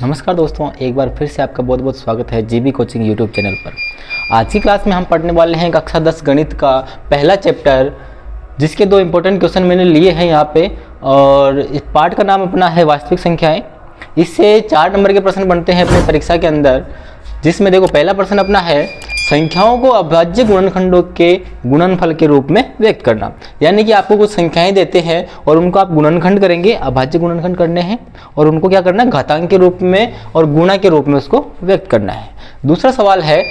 नमस्कार दोस्तों, एक बार फिर से आपका बहुत बहुत स्वागत है जीबी कोचिंग यूट्यूब चैनल पर। आज की क्लास में हम पढ़ने वाले हैं कक्षा 10 गणित का पहला चैप्टर, जिसके दो इम्पोर्टेंट क्वेश्चन मैंने लिए हैं यहाँ पे। और इस पार्ट का नाम अपना है वास्तविक संख्याएं। इससे 4 नंबर के प्रश्न बनते हैं अपनी परीक्षा के अंदर, जिसमें देखो पहला प्रश्न अपना है संख्याओं को अभाज्य गुणनखंडों के गुणनफल के रूप में व्यक्त करना। यानी कि आपको कुछ संख्याएं देते हैं और उनको आप गुणनखंड करेंगे, अभाज्य गुणनखंड करने हैं और उनको क्या करना है, घातांक के रूप में और गुणा के रूप में उसको व्यक्त करना है। दूसरा सवाल है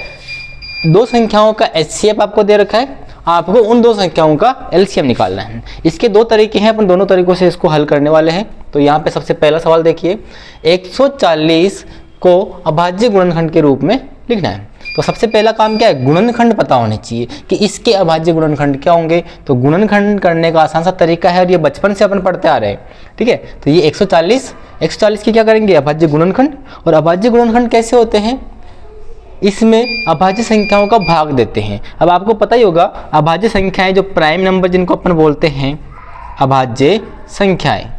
दो संख्याओं का एचसीएफ आपको दे रखा है, आपको उन दो संख्याओं का एलसीएम निकालना है। इसके दो तरीके हैं, अपन दोनों तरीकों से इसको हल करने वाले हैं। तो यहाँ पे सबसे पहला सवाल देखिए, 140 को अभाज्य गुणनखंड के रूप में लिखना है। तो सबसे पहला काम क्या है, गुणनखंड पता होने चाहिए कि इसके अभाज्य गुणनखंड क्या होंगे। तो गुणनखंड करने का आसान सा तरीका है और ये बचपन से अपन पढ़ते आ रहे हैं, ठीक है। तो ये 140 की क्या करेंगे, अभाज्य गुणनखंड। और अभाज्य गुणनखंड कैसे होते हैं, इसमें अभाज्य संख्याओं का भाग देते हैं। अब आपको पता ही होगा अभाज्य संख्याएं जो प्राइम नंबर जिनको अपन बोलते हैं अभाज्य संख्याएं,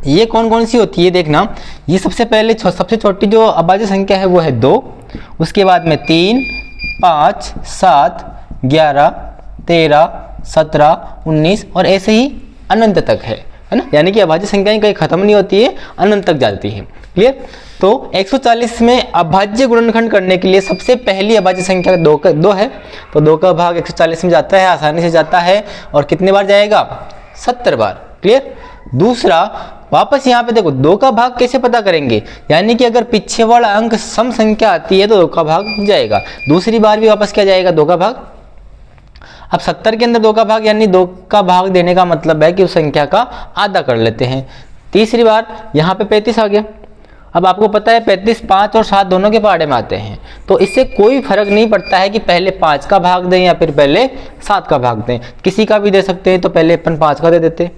ये कौन कौन सी होती है देखना। ये सबसे पहले सबसे छोटी जो अभाज्य संख्या है वो है 2, उसके बाद में 3, 5, 7, 11, 13, 17, 19 और ऐसे ही अनंत तक है ना। यानी कि अभाज्य संख्याएं कहीं खत्म नहीं होती है, अनंत तक जाती है। क्लियर। तो 140 में अभाज्य गुणनखंड करने के लिए सबसे पहली अभाज्य संख्या 2 है। तो 2 का भाग 140 में जाता है, आसानी से जाता है। और कितने बार जाएगा, 70 बार। क्लियर। दूसरा, वापस यहाँ पे देखो 2 का भाग कैसे पता करेंगे, यानी कि अगर पीछे वाला अंक सम संख्या आती है तो 2 का भाग जाएगा, दूसरी बार भी वापस क्या जाएगा, 2 का भाग। अब 70 के अंदर 2 का भाग, यानी 2 का भाग देने का मतलब है कि उस संख्या का आधा कर लेते हैं। तीसरी बार यहाँ पे 35 आ गया। अब आपको पता है 35 5 और 7 दोनों के पहाड़े में आते हैं, तो इससे कोई फर्क नहीं पड़ता है कि पहले 5 का भाग दें या फिर पहले 7 का भाग दें, किसी का भी दे सकते हैं। तो पहले अपन 5 का दे देते।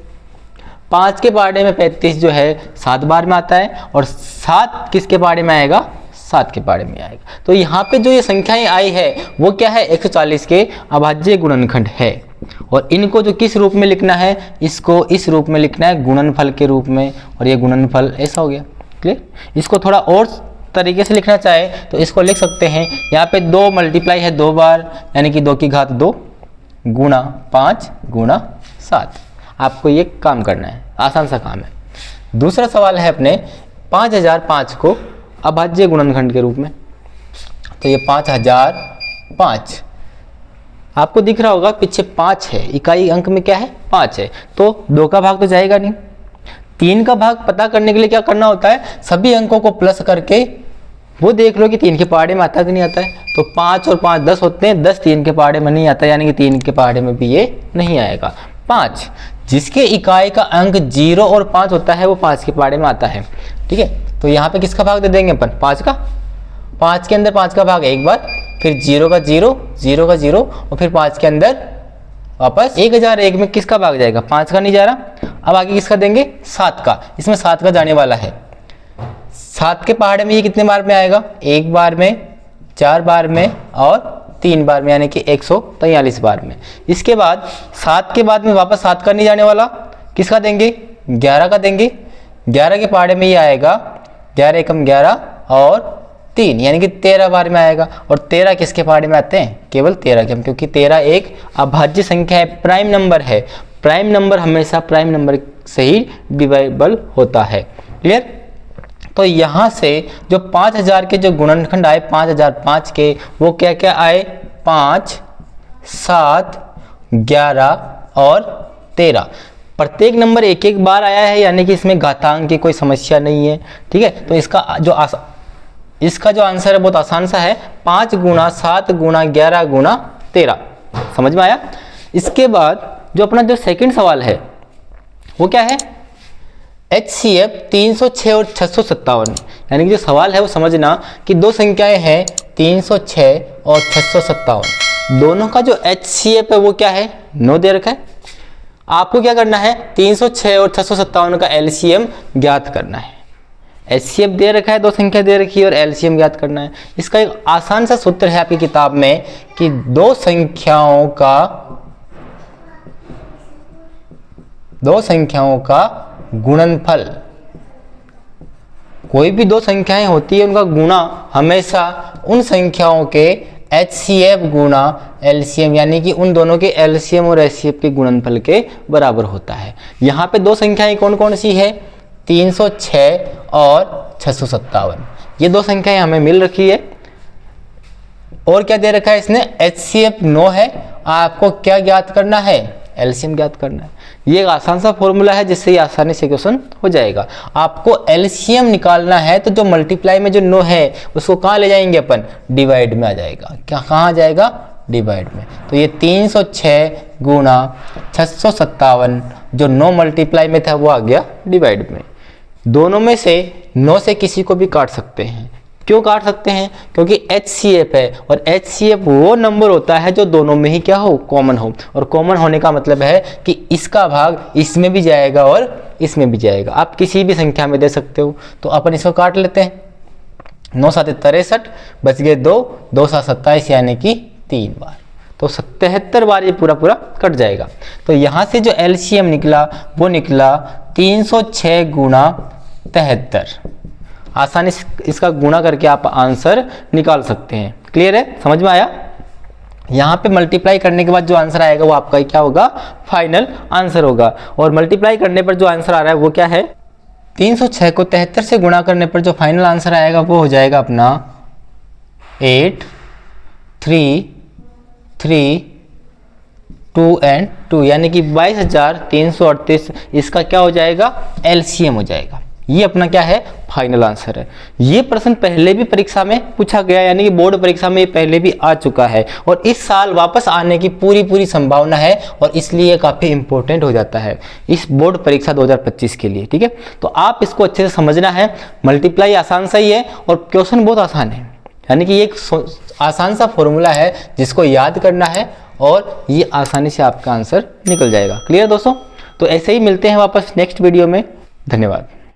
5 के पहाड़े में 35 जो है 7 बार में आता है, और 7 किसके पहाड़े में आएगा, 7 के पहाड़े में आएगा। तो यहाँ पे जो ये संख्याएं आई है वो क्या है, 140 के अभाज्य गुणनखंड है। और इनको जो किस रूप में लिखना है, इसको इस रूप में लिखना है, गुणनफल के रूप में। और ये गुणनफल ऐसा हो गया। क्लियर। इसको थोड़ा और तरीके से लिखना चाहे तो इसको लिख सकते हैं, यहाँ पे 2 मल्टीप्लाई है 2 बार, यानी कि 2 की घात 2 गुणा 5 गुणा 7। आपको ये काम करना है, आसान सा काम है। दूसरा सवाल है अपने 5005 को अभाज्य गुणनखंड के रूप में। तो ये 5005 आपको दिख रहा होगा, पीछे 5 है, इकाई अंक में क्या है, 5 है। तो 2 का भाग तो जाएगा नहीं। 3 का भाग पता करने के लिए क्या करना होता है, सभी अंकों को प्लस करके वो देख लो कि 3 के पहाड़े में आता कि नहीं आता है। तो 5 और 5 10 होते हैं, 10 3 के पहाड़े में नहीं आता, यानी कि 3 के पहाड़े में भी ये नहीं आएगा। 5 जिसके इकाई का अंक 0 और 5 होता है वो 5 के पहाड़े में आता है, ठीक है। तो यहाँ पे किसका भाग दे देंगे अपन, 5 का। 5 के अंदर 5 का भाग एक बार, फिर 0 का 0, 0 का 0, और फिर 5 के अंदर वापस 1001 में किसका भाग जाएगा, 5 का नहीं जा रहा। अब आगे किसका देंगे, 7 का। इसमें 7 का जाने वाला है। 7 के पहाड़े में ये कितने बार में आएगा, 1 बार में, 4 बार में और 3 बार में, यानी कि 143 बार में। इसके बाद 7 के बाद में वापस 7 का नहीं जाने वाला, किसका देंगे, 11 का देंगे। 11 के पहाड़े में ये आएगा 11 एकम 11 और 3, यानी कि 13 बार में आएगा। और 13 किसके पहाड़े में आते हैं, केवल 13 के, क्योंकि 13 एक अभाज्य संख्या है, प्राइम नंबर है। प्राइम नंबर हमेशा प्राइम नंबर से ही डिवाइडेबल होता है। क्लियर। तो यहाँ से जो 5000 के जो गुणनखंड आए 5005 के, वो क्या क्या आए, 5, 7, 11 और 13। प्रत्येक नंबर एक एक बार आया है, यानी कि इसमें घातांक की कोई समस्या नहीं है, ठीक है। तो इसका जो आंसर है बहुत आसान सा है, 5 गुणा 7 गुणा 11 गुणा 13। समझ में आया। इसके बाद जो अपना जो सेकंड सवाल है वो क्या है, HCF 306 और 657। यानी कि जो सवाल है वो समझना कि दो संख्याएं हैं 306 और 657, दोनों का जो HCF है वो क्या है, 9 दे रखा है। आपको क्या करना है, 306 और 657 का LCM ज्ञात करना है। HCF दे रखा है, दो संख्या दे रखी है और LCM ज्ञात करना है। इसका एक आसान सा सूत्र है आपकी किताब में कि दो संख्याओं का गुणनफल कोई भी दो संख्याएं होती है उनका गुणा हमेशा उन संख्याओं के HCF गुणा LCM यानी कि उन दोनों के LCM और HCF के गुणनफल के बराबर होता है। यहाँ पे दो संख्याएं कौन कौन सी है, 306 और 657। ये दो संख्याएं हमें मिल रखी है। और क्या दे रखा है इसने, HCF 9 है। आपको क्या ज्ञात करना है, LCM ज्ञात करना है। ये एक आसान सा फॉर्मूला है जिससे ये आसानी से क्वेश्चन हो जाएगा। आपको LCM निकालना है तो जो मल्टीप्लाई में जो 9 है उसको कहाँ ले जाएंगे अपन, डिवाइड में आ जाएगा। क्या कहाँ आ जाएगा, डिवाइड में। तो ये 306 गुणा 657 जो 9 मल्टीप्लाई में था वो आ गया डिवाइड में। दोनों में से 9 से किसी को भी काट सकते हैं। क्यों काट सकते हैं, क्योंकि HCF है और HCF वो नंबर होता है जो दोनों में ही क्या हो, कॉमन हो। और कॉमन होने का मतलब है कि इसका भाग इसमें भी जाएगा और इसमें भी जाएगा। आप किसी भी संख्या में दे सकते हो। तो अपन इसको काट लेते हैं। 9 7 63 बच गए 2, 2 7 27 यानी कि 3 बार। तो 77 बार ये पूरा पूरा कट जाएगा। तो यहाँ से जो LCM निकला वो निकला 306 गुणा 73। आसानी से इसका गुणा करके आप आंसर निकाल सकते हैं। क्लियर है, समझ में आया। यहाँ पे मल्टीप्लाई करने के बाद जो आंसर आएगा वो आपका क्या होगा, फाइनल आंसर होगा। और मल्टीप्लाई करने पर जो आंसर आ रहा है वो क्या है, 306 को 73 से गुणा करने पर जो फाइनल आंसर आएगा वो हो जाएगा अपना 8 3 3 2 and 2 यानी कि 22,338। इसका क्या हो जाएगा, LCM हो जाएगा। ये अपना क्या है, फाइनल आंसर है। ये प्रश्न पहले भी परीक्षा में पूछा गया, यानी कि बोर्ड परीक्षा में ये पहले भी आ चुका है और इस साल वापस आने की पूरी संभावना है और इसलिए काफ़ी इंपॉर्टेंट हो जाता है इस बोर्ड परीक्षा 2025 के लिए। ठीक है, तो आप इसको अच्छे से समझना है। मल्टीप्लाई आसान सा ही है और क्वेश्चन बहुत आसान है, यानी कि एक आसान सा फॉर्मूला है जिसको याद करना है और ये आसानी से आपका आंसर निकल जाएगा। क्लियर दोस्तों, तो ऐसे ही मिलते हैं वापस नेक्स्ट वीडियो में। धन्यवाद।